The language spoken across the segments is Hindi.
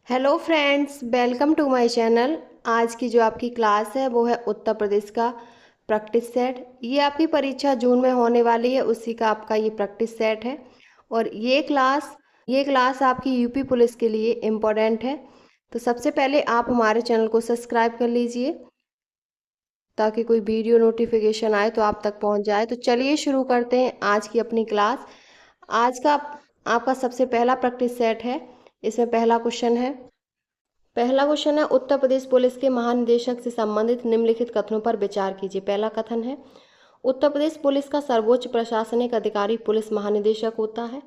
Hello friends, welcome to my channel. आज की जो आपकी क्लास है वो है उत्तर प्रदेश का प्रैक्टिस सेट। ये आपकी परीक्षा जून में होने वाली है, उसी का आपका ये प्रैक्टिस सेट है। और ये क्लास आपकी यूपी पुलिस के लिए इम्पोर्टेंट है। तो सबसे पहले आप हमारे चैनल को सब्सक्राइब कर लीजिए ताकि कोई वीडियो नोटिफिकेशन आए तो आप तक पहुंच जाए। तो चलिए शुरू करते हैं आज की अपनी क्लास। आज का आपका सबसे पहला प्रैक्टिस सेट है। इसमें पहला क्वेश्चन है उत्तर प्रदेश पुलिस के महानिदेशक से संबंधित निम्नलिखित कथनों पर विचार कीजिए। पहला कथन है उत्तर प्रदेश पुलिस का सर्वोच्च प्रशासनिक अधिकारी पुलिस महानिदेशक होता है।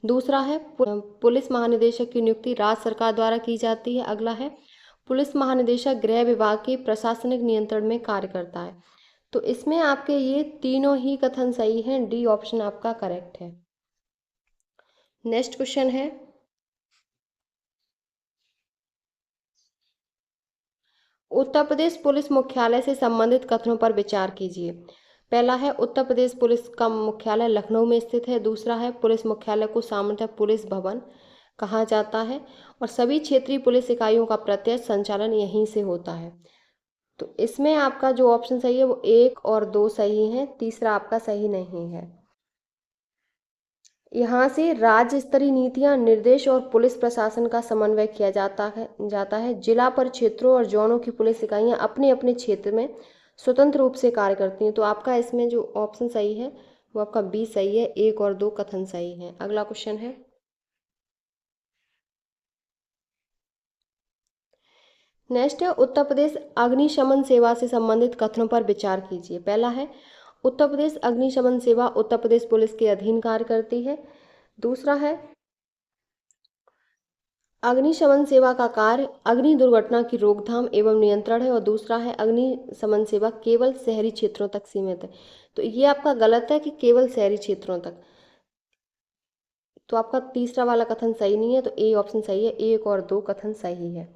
दूसरा है पुलिस महानिदेशक की नियुक्ति राज्य सरकार द्वारा की जाती है। अगला है पुलिस महानिदेशक गृह विभाग के प्रशासनिक नियंत्रण में कार्य करता है। तो इसमें आपके ये तीनों ही कथन सही हैं। डी ऑप्शन आपका करेक्ट है। नेक्स्ट क्वेश्चन है उत्तर प्रदेश पुलिस मुख्यालय से संबंधित कथनों पर विचार कीजिए। पहला है उत्तर प्रदेश पुलिस का मुख्यालय लखनऊ में स्थित है। दूसरा है पुलिस मुख्यालय को सामान्यतः पुलिस भवन कहा जाता है और सभी क्षेत्रीय पुलिस इकाइयों का प्रत्यक्ष संचालन यहीं से होता है। तो इसमें आपका जो ऑप्शन सही है वो 1 और 2 सही है, तीसरा आपका सही नहीं है। यहाँ से राज्य स्तरीय नीतियाँ, निर्देश और पुलिस प्रशासन का समन्वय किया जाता है। जिला पर क्षेत्रों और जोनों की पुलिस इकाइयाँ अपने अपने क्षेत्र में स्वतंत्र रूप से कार्य करती हैं। तो आपका इसमें जो ऑप्शन सही है वो आपका बी सही है। 1 और 2 कथन सही है। अगला क्वेश्चन है नेक्स्ट है उत्तर प्रदेश अग्निशमन सेवा से संबंधित कथनों पर विचार कीजिए। पहला है उत्तर प्रदेश अग्निशमन सेवा उत्तर प्रदेश पुलिस के अधीन कार्य करती है। दूसरा है अग्निशमन सेवा का कार्य अग्नि दुर्घटना की रोकथाम एवं नियंत्रण है। और दूसरा है अग्निशमन सेवा केवल शहरी क्षेत्रों तक सीमित है। तो ये आपका गलत है कि केवल शहरी क्षेत्रों तक। तो आपका तीसरा वाला कथन सही नहीं है, तो ए ऑप्शन सही है। 1 और 2 कथन सही है।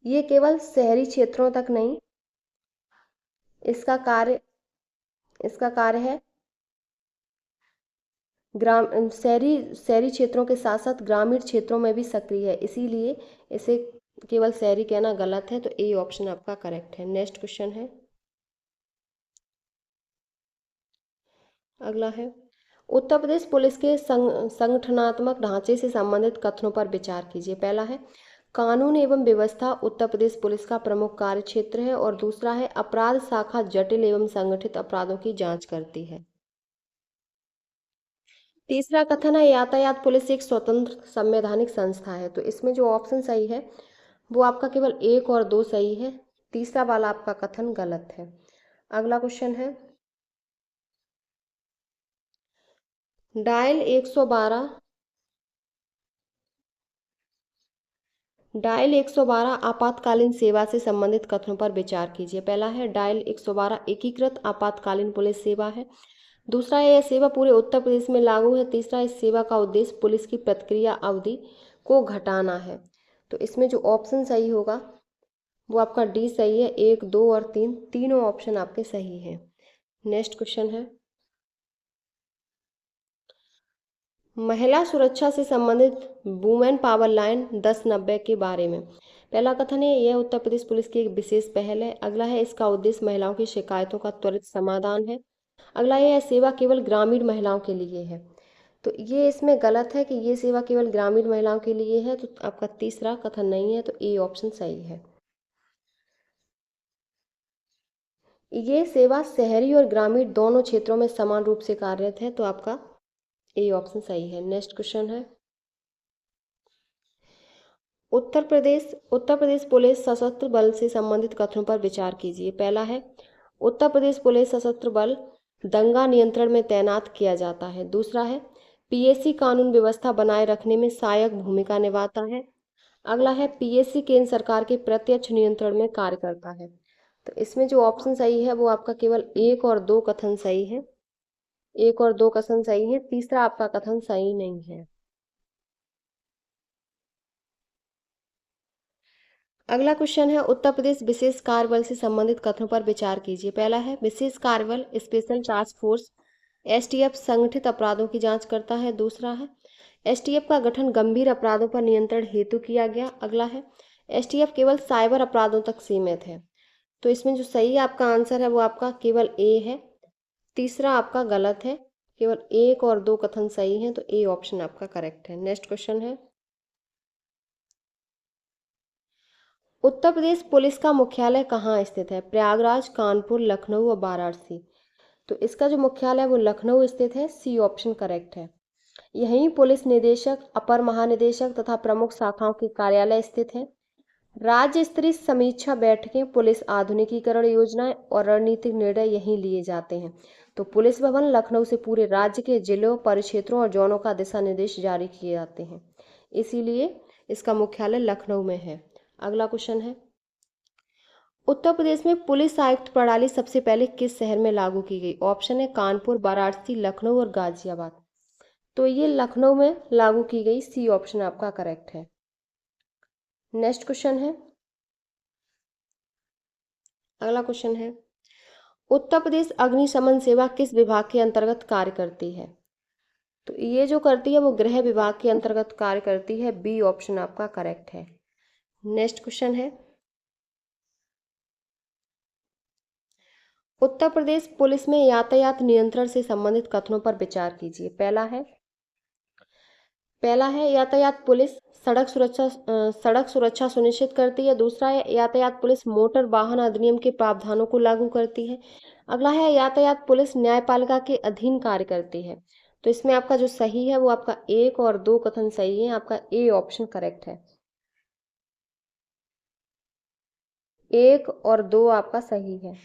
ये केवल शहरी क्षेत्रों तक नहीं, इसका कार्य इसका कार्य है ग्राम शहरी शहरी क्षेत्रों के साथ साथ ग्रामीण क्षेत्रों में भी सक्रिय है, इसीलिए इसे केवल शहरी कहना गलत है। तो ए ऑप्शन आपका करेक्ट है। नेक्स्ट क्वेश्चन है अगला है उत्तर प्रदेश पुलिस के संगठनात्मक ढांचे से संबंधित कथनों पर विचार कीजिए। पहला है कानून एवं व्यवस्था उत्तर प्रदेश पुलिस का प्रमुख कार्य क्षेत्र है। और दूसरा है अपराध शाखा जटिल एवं संगठित अपराधों की जांच करती है। तीसरा कथन है यातायात पुलिस एक स्वतंत्र संवैधानिक संस्था है। तो इसमें जो ऑप्शन सही है वो आपका केवल 1 और 2 सही है, तीसरा वाला आपका कथन गलत है। अगला क्वेश्चन है डायल 112 डायल 112 आपातकालीन सेवा से संबंधित कथनों पर विचार कीजिए। पहला है डायल 112 एकीकृत आपातकालीन पुलिस सेवा है। दूसरा है यह सेवा पूरे उत्तर प्रदेश में लागू है। तीसरा इस सेवा का उद्देश्य पुलिस की प्रतिक्रिया अवधि को घटाना है। तो इसमें जो ऑप्शन सही होगा वो आपका डी सही है। 1, 2 और 3 तीनों ऑप्शन आपके सही हैं। नेक्स्ट क्वेश्चन है महिला सुरक्षा से संबंधित वुमेन पावर लाइन 1090 के बारे में। पहला कथन है यह उत्तर प्रदेश पुलिस की एक विशेष पहल है। अगला है इसका उद्देश्य महिलाओं की शिकायतों का त्वरित समाधान है। अगला है यह सेवा केवल ग्रामीण महिलाओं के लिए है। तो ये इसमें गलत है कि ये सेवा केवल ग्रामीण महिलाओं के लिए है। तो आपका तीसरा कथन नहीं है, तो ए ऑप्शन सही है। ये सेवा शहरी और ग्रामीण दोनों क्षेत्रों में समान रूप से कार्यरत है। तो आपका ए ऑप्शन सही है। नेक्स्ट क्वेश्चन है उत्तर प्रदेश पुलिस सशस्त्र बल से संबंधित कथनों पर विचार कीजिए। पहला है उत्तर प्रदेश पुलिस सशस्त्र बल दंगा नियंत्रण में तैनात किया जाता है। दूसरा है पीएससी कानून व्यवस्था बनाए रखने में सहायक भूमिका निभाता है। अगला है पीएससी केंद्र सरकार के प्रत्यक्ष नियंत्रण में कार्य करता है। तो इसमें जो ऑप्शन सही है वो आपका केवल 1 और 2 कथन सही है। 1 और 2 कथन सही है, तीसरा आपका कथन सही नहीं है। अगला क्वेश्चन है उत्तर प्रदेश विशेष कार्य बल से संबंधित कथनों पर विचार कीजिए। पहला है विशेष कार्य बल स्पेशल टास्क फोर्स एसटीएफ संगठित अपराधों की जांच करता है। दूसरा है एसटीएफ का गठन गंभीर अपराधों पर नियंत्रण हेतु किया गया। अगला है एसटीएफ केवल साइबर अपराधों तक सीमित है। तो इसमें जो सही आपका आंसर है वो आपका केवल ए है। तीसरा आपका गलत है, केवल 1 और 2 कथन सही हैं, तो ए ऑप्शन आपका करेक्ट है। नेक्स्ट क्वेश्चन है उत्तर प्रदेश पुलिस का मुख्यालय कहाँ स्थित है? प्रयागराज, कानपुर, लखनऊ और वाराणसी। तो इसका जो मुख्यालय है वो लखनऊ स्थित है। सी ऑप्शन करेक्ट है। यहीं पुलिस निदेशक, अपर महानिदेशक तथा प्रमुख शाखाओं के कार्यालय स्थित हैं। राज्य स्तरीय समीक्षा बैठकें, पुलिस आधुनिकीकरण योजनाएं और रणनीतिक निर्णय यहीं लिए जाते हैं। तो पुलिस भवन लखनऊ से पूरे राज्य के जिलों, परिक्षेत्रों और जोनों का दिशा निर्देश जारी किए जाते हैं, इसीलिए इसका मुख्यालय लखनऊ में है। अगला क्वेश्चन है उत्तर प्रदेश में पुलिस आयुक्त प्रणाली सबसे पहले किस शहर में लागू की गई? ऑप्शन है कानपुर, वाराणसी, लखनऊ और गाजियाबाद। तो ये लखनऊ में लागू की गई। सी ऑप्शन आपका करेक्ट है। नेक्स्ट क्वेश्चन है अगला क्वेश्चन है उत्तर प्रदेश अग्निशमन सेवा किस विभाग के अंतर्गत कार्य करती है? तो ये जो करती है वो गृह विभाग के अंतर्गत कार्य करती है। बी ऑप्शन आपका करेक्ट है। नेक्स्ट क्वेश्चन है उत्तर प्रदेश पुलिस में यातायात नियंत्रण से संबंधित कथनों पर विचार कीजिए। पहला है यातायात पुलिस सड़क सुरक्षा सुनिश्चित करती है। दूसरा है यातायात पुलिस मोटर वाहन अधिनियम के प्रावधानों को लागू करती है। अगला है यातायात पुलिस न्यायपालिका के अधीन कार्य करती है। तो इसमें आपका जो सही है वो आपका 1 और 2 कथन सही है। आपका ए ऑप्शन करेक्ट है। 1 और 2 आपका सही है।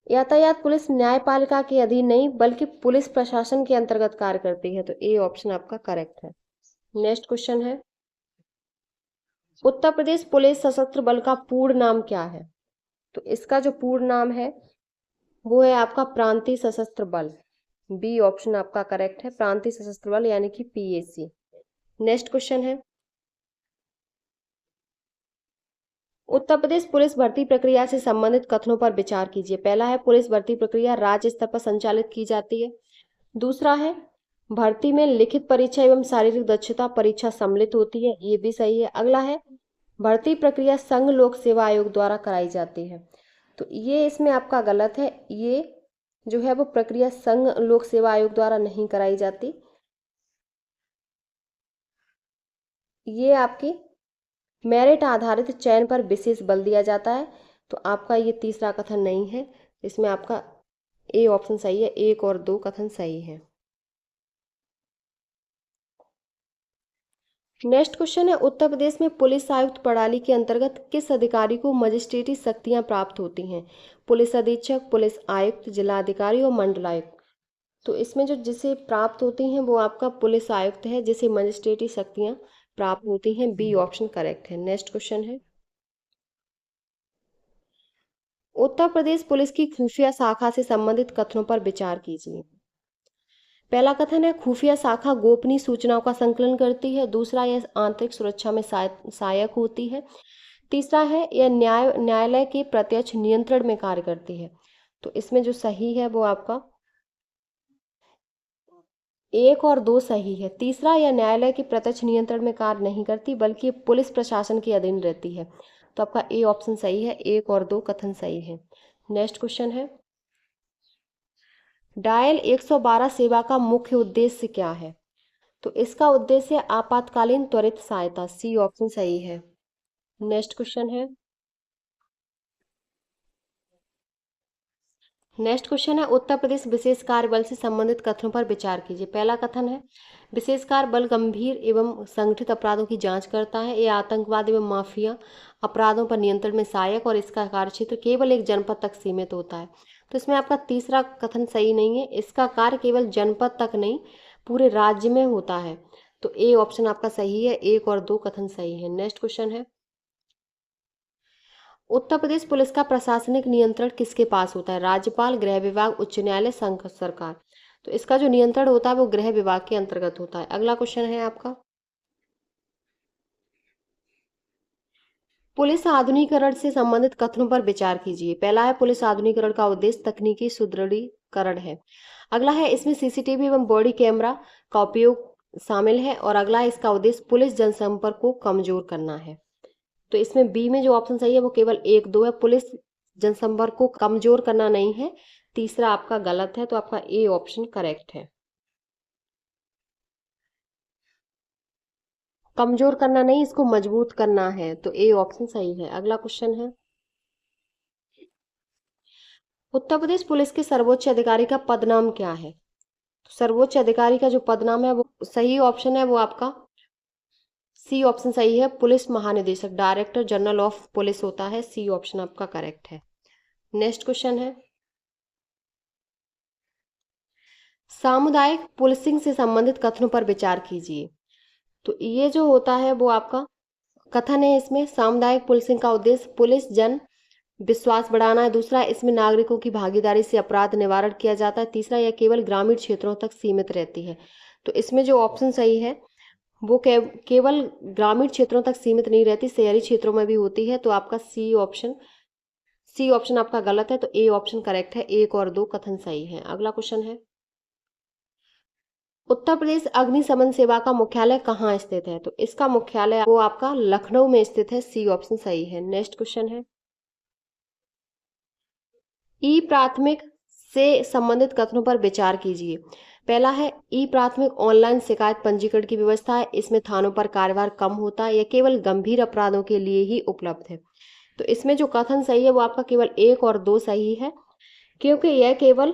यातायात पुलिस न्यायपालिका के अधीन नहीं बल्कि पुलिस प्रशासन के अंतर्गत कार्य करती है। तो ए ऑप्शन आपका करेक्ट है। नेक्स्ट क्वेश्चन है उत्तर प्रदेश पुलिस सशस्त्र बल का पूर्ण नाम क्या है? तो इसका जो पूर्ण नाम है वो है आपका प्रांतीय सशस्त्र बल। बी ऑप्शन आपका करेक्ट है। प्रांतीय सशस्त्र बल यानी कि पीएसी। नेक्स्ट क्वेश्चन है उत्तर प्रदेश पुलिस भर्ती प्रक्रिया से संबंधित कथनों पर विचार कीजिए। पहला है पुलिस भर्ती प्रक्रिया राज्य स्तर पर संचालित की जाती है। दूसरा है भर्ती में लिखित परीक्षा एवं शारीरिक दक्षता परीक्षा सम्मिलित होती है। ये भी सही है। अगला है भर्ती प्रक्रिया संघ लोक सेवा आयोग द्वारा कराई जाती है। तो ये इसमें आपका गलत है। ये जो है वो प्रक्रिया संघ लोक सेवा आयोग द्वारा नहीं कराई जाती। ये आपकी मेरिट आधारित चयन पर विशेष बल दिया जाता है। तो आपका ये तीसरा कथन नहीं है। इसमें आपका ए ऑप्शन सही है। 1 और 2 कथन सही है। नेक्स्ट क्वेश्चन है उत्तर प्रदेश में पुलिस आयुक्त प्रणाली के अंतर्गत किस अधिकारी को मजिस्ट्रेटी शक्तियां प्राप्त होती हैं? पुलिस अधीक्षक, पुलिस आयुक्त, जिलाधिकारी और मंडलायुक्त। तो इसमें जो जिसे प्राप्त होती हैं वो आपका पुलिस आयुक्त है, जिसे मजिस्ट्रेटी शक्तियां प्राप्त होती हैं। बी ऑप्शन करेक्ट है। नेक्स्ट क्वेश्चन है उत्तर प्रदेश पुलिस की खुफिया शाखा से संबंधित कथनों पर विचार कीजिए। पहला कथन है खुफिया शाखा गोपनीय सूचनाओं का संकलन करती है। दूसरा, यह आंतरिक सुरक्षा में सहायक होती है। तीसरा है यह न्यायालय के प्रत्यक्ष नियंत्रण में कार्य करती है। तो इसमें जो सही है वो आपका 1 और 2 सही है। तीसरा, यह न्यायालय के प्रत्यक्ष नियंत्रण में कार्य नहीं करती बल्कि पुलिस प्रशासन के अधीन रहती है। तो आपका ए ऑप्शन सही है। 1 और 2 कथन सही है। नेक्स्ट क्वेश्चन है डायल 112 सेवा का मुख्य उद्देश्य क्या है? तो इसका उद्देश्य आपातकालीन त्वरित सहायता। सी ऑप्शन सही है। नेक्स्ट क्वेश्चन है उत्तर प्रदेश विशेष कार्य बल से संबंधित कथनों पर विचार कीजिए। पहला कथन है विशेष कार्य बल गंभीर एवं संगठित अपराधों की जांच करता है। यह आतंकवाद एवं माफिया अपराधों पर नियंत्रण में सहायक और इसका कार्यक्षेत्र केवल एक जनपद तक सीमित होता है। तो इसमें आपका तीसरा कथन सही नहीं है। इसका कार्य केवल जनपद तक नहीं पूरे राज्य में होता है। तो ए ऑप्शन आपका सही है। 1 और 2 कथन सही है। नेक्स्ट क्वेश्चन है उत्तर प्रदेश पुलिस का प्रशासनिक नियंत्रण किसके पास होता है? राज्यपाल, गृह विभाग, उच्च न्यायालय, संघ सरकार। तो इसका जो नियंत्रण होता है वो गृह विभाग के अंतर्गत होता है। अगला क्वेश्चन है आपका पुलिस आधुनिकीकरण से संबंधित कथनों पर विचार कीजिए। पहला है पुलिस आधुनिकीकरण का उद्देश्य तकनीकी सुदृढ़ीकरण है। अगला है इसमें सीसीटीवी एवं बॉडी कैमरा का उपयोग शामिल है। और अगला है इसका उद्देश्य पुलिस जनसंपर्क को कमजोर करना है। तो इसमें बी में जो ऑप्शन सही है वो केवल एक दो है, पुलिस जनसंपर्क को कमजोर करना नहीं है। तीसरा आपका गलत है, तो आपका ए ऑप्शन करेक्ट है। कमजोर करना नहीं, इसको मजबूत करना है, तो ए ऑप्शन सही है। अगला क्वेश्चन है, उत्तर प्रदेश पुलिस के सर्वोच्च अधिकारी का पदनाम क्या है? तो सर्वोच्च अधिकारी का जो पदनाम है वो सही ऑप्शन है वो आपका सी ऑप्शन सही है। पुलिस महानिदेशक, डायरेक्टर जनरल ऑफ पुलिस होता है। सी ऑप्शन आपका करेक्ट है। नेक्स्ट क्वेश्चन है, सामुदायिक पुलिसिंग से संबंधित कथनों पर विचार कीजिए। तो ये जो होता है वो आपका कथन है। इसमें सामुदायिक पुलिसिंग का उद्देश्य पुलिस जन विश्वास बढ़ाना है। दूसरा, इसमें नागरिकों की भागीदारी से अपराध निवारण किया जाता है। तीसरा, यह केवल ग्रामीण क्षेत्रों तक सीमित रहती है। तो इसमें जो ऑप्शन सही है वो केवल ग्रामीण क्षेत्रों तक सीमित नहीं रहती, शहरी क्षेत्रों में भी होती है। तो आपका सी ऑप्शन आपका गलत है, तो ए ऑप्शन करेक्ट है। एक और दो कथन सही है। अगला क्वेश्चन है, उत्तर प्रदेश अग्निशमन सेवा का मुख्यालय कहाँ स्थित है? तो इसका मुख्यालय वो आपका लखनऊ में स्थित है। सी ऑप्शन सही है। नेक्स्ट क्वेश्चन है, ई प्राथमिक से संबंधित कथनों पर विचार कीजिए। पहला है ई प्राथमिक ऑनलाइन शिकायत पंजीकरण की व्यवस्था है। इसमें थानों पर कार्यभार कम होता है। यह केवल गंभीर अपराधों के लिए ही उपलब्ध है। तो इसमें जो कथन सही है वो आपका केवल एक और दो सही है, क्योंकि यह केवल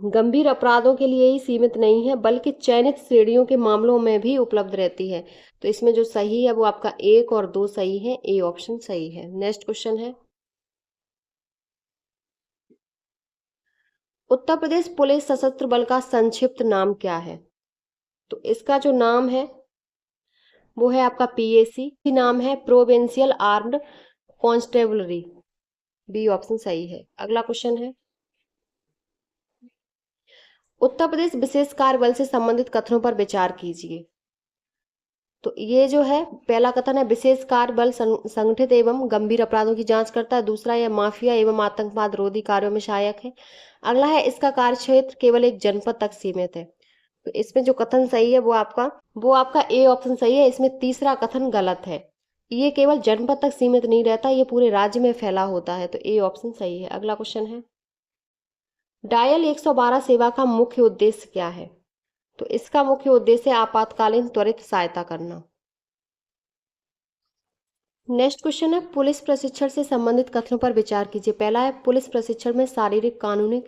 गंभीर अपराधों के लिए ही सीमित नहीं है बल्कि चयनित श्रेणियों के मामलों में भी उपलब्ध रहती है। तो इसमें जो सही है वो आपका एक और दो सही है। ए ऑप्शन सही है। नेक्स्ट क्वेश्चन है, उत्तर प्रदेश पुलिस सशस्त्र बल का संक्षिप्त नाम क्या है? तो इसका जो नाम है वो है आपका पीएसी। नाम है provincial armed constabulary. B option सही है। अगला क्वेश्चन है, उत्तर प्रदेश विशेष कार्य बल से संबंधित कथनों पर विचार कीजिए। तो ये जो है पहला कथन है, विशेष कार्य बल संगठित एवं गंभीर अपराधों की जांच करता है। दूसरा, यह माफिया एवं आतंकवाद रोधी कार्यों में सहायक है। अगला है इसका कार्य क्षेत्र केवल एक जनपद तक सीमित है। तो इसमें जो कथन सही है वो आपका ए ऑप्शन सही है। इसमें तीसरा कथन गलत है। ये केवल जनपद तक सीमित नहीं रहता, ये पूरे राज्य में फैला होता है। तो ए ऑप्शन सही है। अगला क्वेश्चन है, डायल 112 सेवा का मुख्य उद्देश्य क्या है? तो इसका मुख्य उद्देश्य है आपातकालीन त्वरित सहायता करना। नेक्स्ट क्वेश्चन है, पुलिस प्रशिक्षण से संबंधित कथनों पर विचार कीजिए। पहला है पुलिस प्रशिक्षण में शारीरिक, कानूनी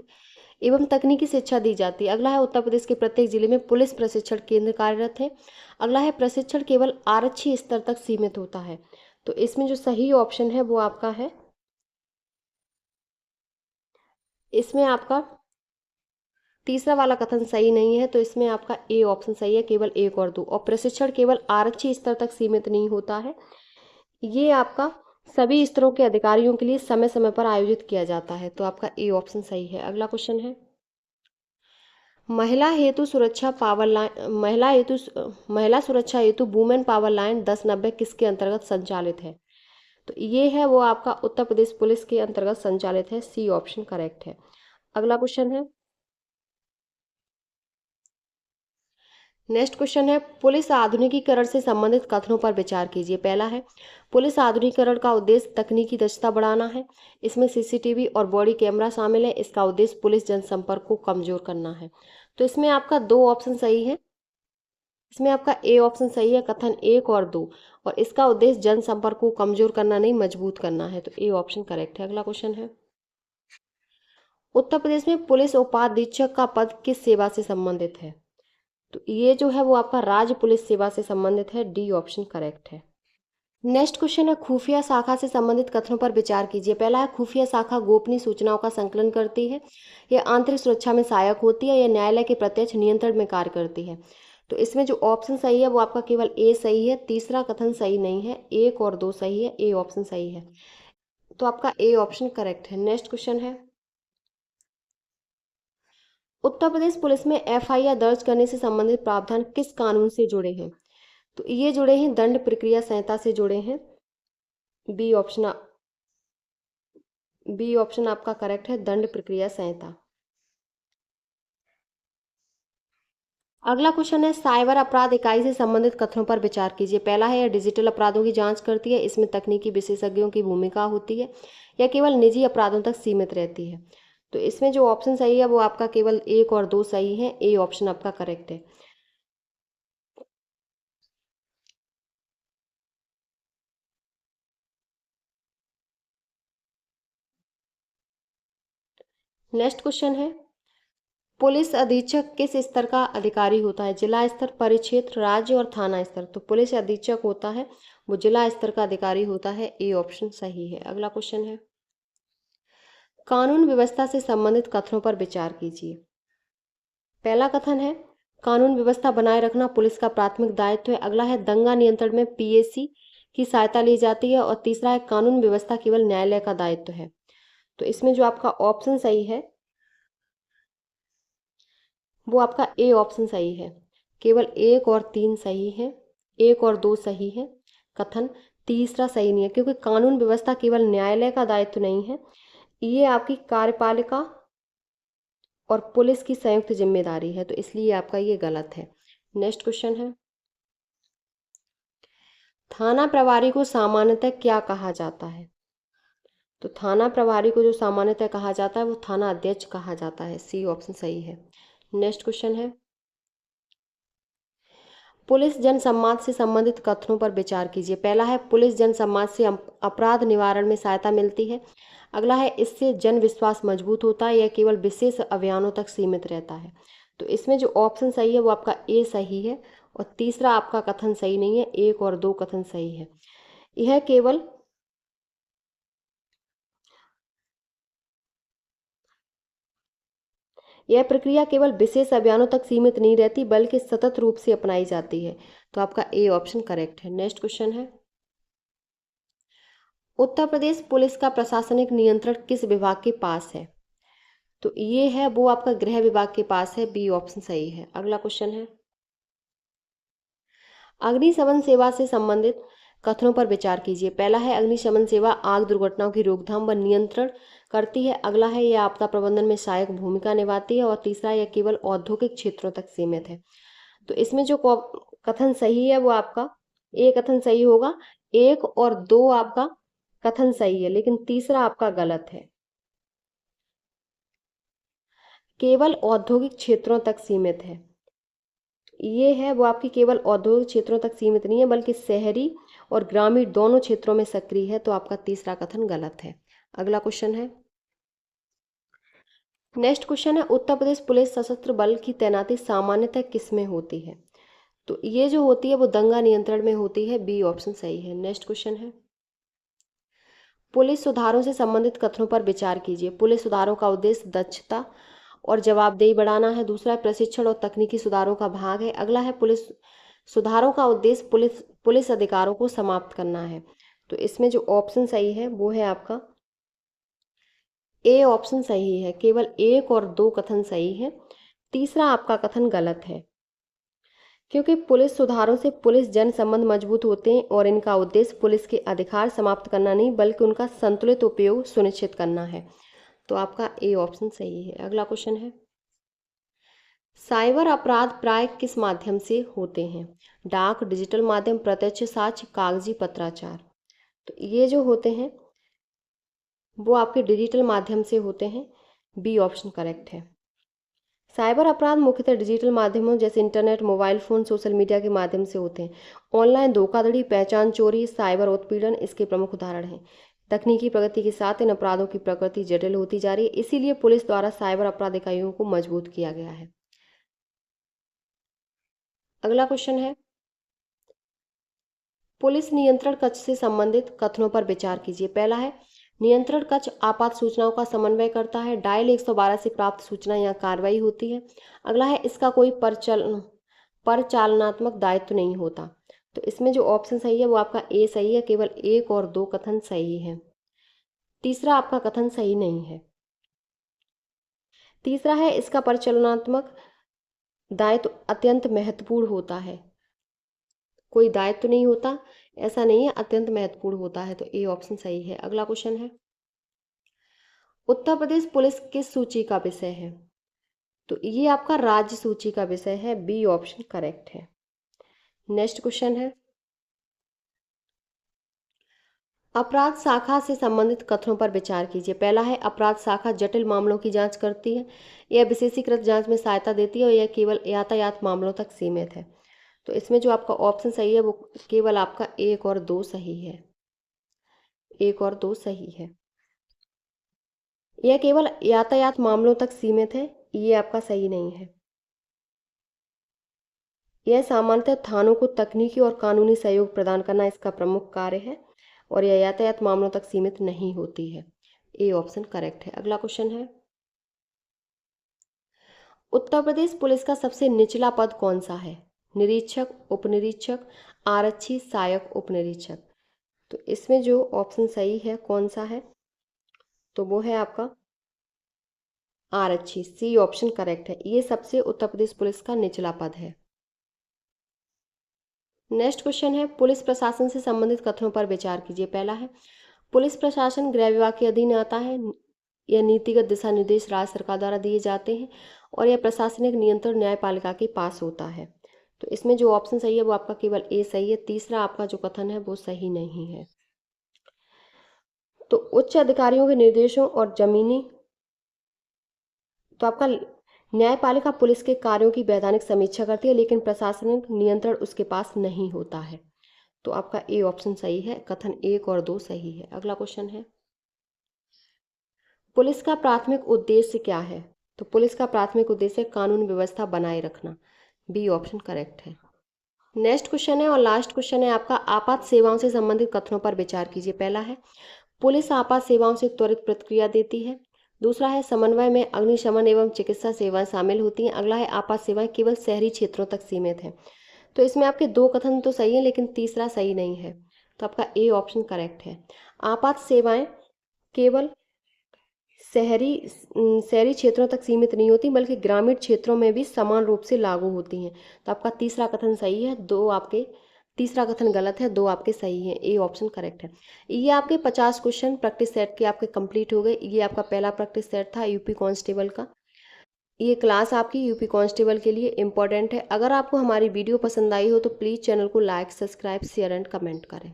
एवं तकनीकी शिक्षा दी जाती है। अगला है उत्तर प्रदेश के प्रत्येक जिले में पुलिस प्रशिक्षण केंद्र कार्यरत है। अगला है प्रशिक्षण केवल आरक्षी स्तर तक सीमित होता है। तो इसमें जो सही ऑप्शन है वो आपका है, इसमें आपका तीसरा वाला कथन सही नहीं है। तो इसमें आपका ए ऑप्शन सही है, केवल एक और दो। और प्रशिक्षण केवल आरक्षी स्तर तक सीमित नहीं होता है, ये आपका सभी स्तरों के अधिकारियों के लिए समय समय पर आयोजित किया जाता है। तो आपका ए ऑप्शन सही है। अगला क्वेश्चन है, महिला सुरक्षा हेतु वुमेन पावर लाइन 1090 किसके अंतर्गत संचालित है? तो ये है वो आपका उत्तर प्रदेश पुलिस के अंतर्गत संचालित है। सी ऑप्शन करेक्ट है। अगला क्वेश्चन है, नेक्स्ट क्वेश्चन है, पुलिस आधुनिकीकरण से संबंधित कथनों पर विचार कीजिए। पहला है पुलिस आधुनिकीकरण का उद्देश्य तकनीकी दक्षता बढ़ाना है। इसमें सीसीटीवी और बॉडी कैमरा शामिल है। इसका उद्देश्य पुलिस जनसंपर्क को कमजोर करना है। तो इसमें आपका दो ऑप्शन सही है। इसमें आपका ए ऑप्शन सही है, कथन एक और दो। और इसका उद्देश्य जनसंपर्क को कमजोर करना नहीं, मजबूत करना है। तो ए ऑप्शन करेक्ट है। अगला क्वेश्चन है, उत्तर प्रदेश में पुलिस उपाधीक्षक का पद किस सेवा से संबंधित है? तो ये जो है वो आपका राज्य पुलिस सेवा से संबंधित है। डी ऑप्शन करेक्ट है। नेक्स्ट क्वेश्चन है, खुफिया शाखा से संबंधित कथनों पर विचार कीजिए। पहला है खुफिया शाखा गोपनीय सूचनाओं का संकलन करती है। यह आंतरिक सुरक्षा में सहायक होती है। यह न्यायालय के प्रत्यक्ष नियंत्रण में कार्य करती है। तो इसमें जो ऑप्शन सही है वो आपका केवल ए सही है। तीसरा कथन सही नहीं है। एक और दो सही है। ए ऑप्शन सही है। तो आपका ए ऑप्शन करेक्ट है। नेक्स्ट क्वेश्चन है, उत्तर प्रदेश पुलिस में एफआईआर दर्ज करने से संबंधित प्रावधान किस कानून से जुड़े हैं? तो ये जुड़े हैं दंड प्रक्रिया संहिता से जुड़े हैं। बी ऑप्शन आपका करेक्ट है, दंड प्रक्रिया संहिता। अगला क्वेश्चन है, साइबर अपराध इकाई से संबंधित कथनों पर विचार कीजिए। पहला है, यह डिजिटल अपराधों की जांच करती है, इसमें तकनीकी विशेषज्ञों की भूमिका होती है, या केवल निजी अपराधों तक सीमित रहती है। तो इसमें जो ऑप्शन सही है वो आपका केवल 1 और 2 सही है, ए ऑप्शन आपका करेक्ट है। नेक्स्ट क्वेश्चन है, पुलिस अधीक्षक किस स्तर का अधिकारी होता है? जिला स्तर, परिक्षेत्र, राज्य और थाना स्तर। तो पुलिस अधीक्षक होता है वो जिला स्तर का अधिकारी होता है, ए ऑप्शन सही है। अगला क्वेश्चन है, कानून व्यवस्था से संबंधित कथनों पर विचार कीजिए। पहला कथन है, कानून व्यवस्था बनाए रखना पुलिस का प्राथमिक दायित्व है। अगला है, दंगा नियंत्रण में पीएसी की सहायता ली जाती है। और तीसरा है, कानून व्यवस्था केवल न्यायालय का दायित्व है। तो इसमें जो आपका ऑप्शन सही है वो आपका ए ऑप्शन सही है। केवल 1 और 3 सही है, 1 और 2 सही है कथन, तीसरा सही नहीं है, क्योंकि कानून व्यवस्था केवल न्यायालय का दायित्व नहीं है, ये आपकी कार्यपालिका और पुलिस की संयुक्त जिम्मेदारी है। तो इसलिए आपका ये गलत है। नेक्स्ट क्वेश्चन है, थाना प्रभारी को सामान्यतः क्या कहा जाता है? तो थाना प्रभारी को जो सामान्यतः कहा जाता है वो थाना अध्यक्ष कहा जाता है, सी ऑप्शन सही है। नेक्स्ट क्वेश्चन है, पुलिस जनसंवाद से संबंधित कथनों पर विचार कीजिए। पहला है, पुलिस जनसंवाद से अपराध निवारण में सहायता मिलती है। अगला है, इससे जन विश्वास मजबूत होता है, यह केवल विशेष अभियानों तक सीमित रहता है। तो इसमें जो ऑप्शन सही है वो आपका ए सही है, और तीसरा आपका कथन सही नहीं है, 1 और 2 कथन सही है। यह केवल यह प्रक्रिया केवल विशेष अभियानों तक सीमित नहीं रहती बल्कि सतत रूप से अपनाई जाती है। तो आपका ए ऑप्शन करेक्ट है। नेक्स्ट क्वेश्चन है, उत्तर प्रदेश पुलिस का प्रशासनिक नियंत्रण किस विभाग के पास है? तो ये है वो आपका गृह विभाग के पास है, बी ऑप्शन सही है। अगला क्वेश्चन है, अग्निशमन सेवा से संबंधित कथनों पर विचार कीजिए। पहला है, अग्निशमन सेवा आग दुर्घटनाओं की रोकथाम व नियंत्रण करती है। अगला है, यह आपदा प्रबंधन में सहायक भूमिका निभाती है। और तीसरा, यह केवल औद्योगिक क्षेत्रों तक सीमित है। तो इसमें जो कथन सही है वो आपका ए कथन सही होगा, 1 और 2 आपका कथन सही है, लेकिन तीसरा आपका गलत है। केवल औद्योगिक क्षेत्रों तक सीमित है, ये है वो आपकी केवल औद्योगिक क्षेत्रों तक सीमित नहीं है बल्कि शहरी और ग्रामीण दोनों क्षेत्रों में सक्रिय है। तो आपका तीसरा कथन गलत है। अगला क्वेश्चन है, नेक्स्ट क्वेश्चन है, उत्तर प्रदेश पुलिस सशस्त्र बल की तैनाती सामान्यतः किस में होती है? तो ये जो होती है वो दंगा नियंत्रण में होती है, बी ऑप्शन सही है। नेक्स्ट क्वेश्चन है, पुलिस सुधारों से संबंधित कथनों पर विचार कीजिए। पुलिस सुधारों का उद्देश्य दक्षता और जवाबदेही बढ़ाना है। दूसरा, प्रशिक्षण और तकनीकी सुधारों का भाग है। अगला है, पुलिस सुधारों का उद्देश्य पुलिस अधिकारों को समाप्त करना है। तो इसमें जो ऑप्शन सही है वो है आपका ए ऑप्शन सही है, केवल 1 और 2 कथन सही है, तीसरा आपका कथन गलत है। क्योंकि पुलिस सुधारों से पुलिस जन संबंध मजबूत होते हैं और इनका उद्देश्य पुलिस के अधिकार समाप्त करना नहीं बल्कि उनका संतुलित उपयोग सुनिश्चित करना है। तो आपका ए ऑप्शन सही है। अगला क्वेश्चन है, साइबर अपराध प्राय किस माध्यम से होते हैं? डाक, डिजिटल माध्यम, प्रत्यक्ष साक्ष्य, कागजी पत्राचार। तो ये जो होते हैं वो आपके डिजिटल माध्यम से होते हैं, बी ऑप्शन करेक्ट है। साइबर अपराध मुख्यतः डिजिटल माध्यमों जैसे internet, mobile phone, social media के माध्यम से होते हैं। ऑनलाइन धोखाधड़ी, पहचान चोरी, साइबर उत्पीड़न इसके प्रमुख उदाहरण हैं। तकनीकी प्रगति के साथ इन अपराधों की प्रकृति जटिल होती जा रही है, इसीलिए पुलिस द्वारा साइबर अपराध इकाइयों को मजबूत किया गया है। अगला क्वेश्चन है, पुलिस नियंत्रण कक्ष से संबंधित कथनों पर विचार कीजिए। पहला है, नियंत्रण कक्ष आपात सूचनाओं का समन्वय करता है। डायल 112 से प्राप्त सूचना या कार्रवाई होती है। अगला है, इसका कोई परिचालनात्मक दायित्व नहीं होता। तो इसमें जो ऑप्शन सही है वो आपका ए सही है, केवल 1 और 2 कथन सही है, तीसरा आपका कथन सही नहीं है। तीसरा है, इसका परिचालनात्मक दायित्व अत्यंत महत्वपूर्ण होता है। कोई दायित्व तो नहीं होता, ऐसा नहीं है, अत्यंत महत्वपूर्ण होता है। तो ए ऑप्शन सही है। अगला क्वेश्चन है, उत्तर प्रदेश पुलिस किस सूची का विषय है? तो ये आपका राज्य सूची का विषय है। बी ऑप्शन करेक्ट है। नेक्स्ट क्वेश्चन है, अपराध शाखा से संबंधित कथनों पर विचार कीजिए। पहला है, अपराध शाखा जटिल मामलों की जांच करती है, यह विशेषीकृत जांच में सहायता देती है और यह केवल यातायात मामलों तक सीमित है। तो इसमें जो आपका ऑप्शन सही है वो केवल आपका 1 और 2 सही है। 1 और 2 सही है। यह केवल यातायात मामलों तक सीमित है, ये आपका सही नहीं है। यह सामान्यतः थानों को तकनीकी और कानूनी सहयोग प्रदान करना इसका प्रमुख कार्य है और यह यातायात मामलों तक सीमित नहीं होती है। ए ऑप्शन करेक्ट है। अगला क्वेश्चन है, उत्तर प्रदेश पुलिस का सबसे निचला पद कौन सा है? निरीक्षक, उपनिरीक्षक, आरक्षी, सहायक उपनिरीक्षक। तो इसमें जो ऑप्शन सही है कौन सा है? तो वो है आपका आरक्षी। सी ऑप्शन करेक्ट है। ये सबसे उत्तर प्रदेश पुलिस का निचला पद है। नेक्स्ट क्वेश्चन है, पुलिस प्रशासन से संबंधित कथनों पर विचार कीजिए। पहला है, पुलिस प्रशासन गृह विभाग के अधीन आता है, यह नीतिगत दिशा निर्देश राज्य सरकार द्वारा दिए जाते हैं और यह प्रशासनिक नियंत्रण न्यायपालिका के पास होता है। तो इसमें जो ऑप्शन सही है वो आपका केवल ए सही है। तीसरा आपका जो कथन है वो सही नहीं है। तो उच्च अधिकारियों के निर्देशों और जमीनी, तो आपका न्यायपालिका पुलिस के कार्यों की वैधानिक समीक्षा करती है लेकिन प्रशासनिक नियंत्रण उसके पास नहीं होता है। तो आपका ए ऑप्शन सही है। कथन 1 और 2 सही है। अगला क्वेश्चन है, पुलिस का प्राथमिक उद्देश्य क्या है? तो पुलिस का प्राथमिक उद्देश्य कानून व्यवस्था बनाए रखना। बी ऑप्शन करेक्ट है। नेक्स्ट क्वेश्चन है और लास्ट क्वेश्चन है आपका, आपात सेवाओं से संबंधित कथनों पर विचार कीजिए। पहला है, पुलिस आपात सेवाओं से त्वरित प्रतिक्रिया देती है। दूसरा है, समन्वय में अग्निशमन एवं चिकित्सा सेवाएं शामिल होती हैं। अगला है, आपात सेवाएं केवल शहरी क्षेत्रों तक सीमित हैं। तो इसमें आपके 2 कथन तो सही है लेकिन तीसरा सही नहीं है। तो आपका ए ऑप्शन करेक्ट है। आपात सेवाएं केवल शहरी क्षेत्रों तक सीमित नहीं होती बल्कि ग्रामीण क्षेत्रों में भी समान रूप से लागू होती हैं। तो आपका तीसरा कथन सही है। तीसरा कथन गलत है, 2 आपके सही हैं। ए ऑप्शन करेक्ट है। ये आपके 50 क्वेश्चन प्रैक्टिस सेट के आपके कंप्लीट हो गए। ये आपका पहला प्रैक्टिस सेट था यूपी कांस्टेबल का। ये क्लास आपकी यूपी कांस्टेबल के लिए इम्पॉर्टेंट है। अगर आपको हमारी वीडियो पसंद आई हो तो प्लीज़ चैनल को like, subscribe, share and comment करें।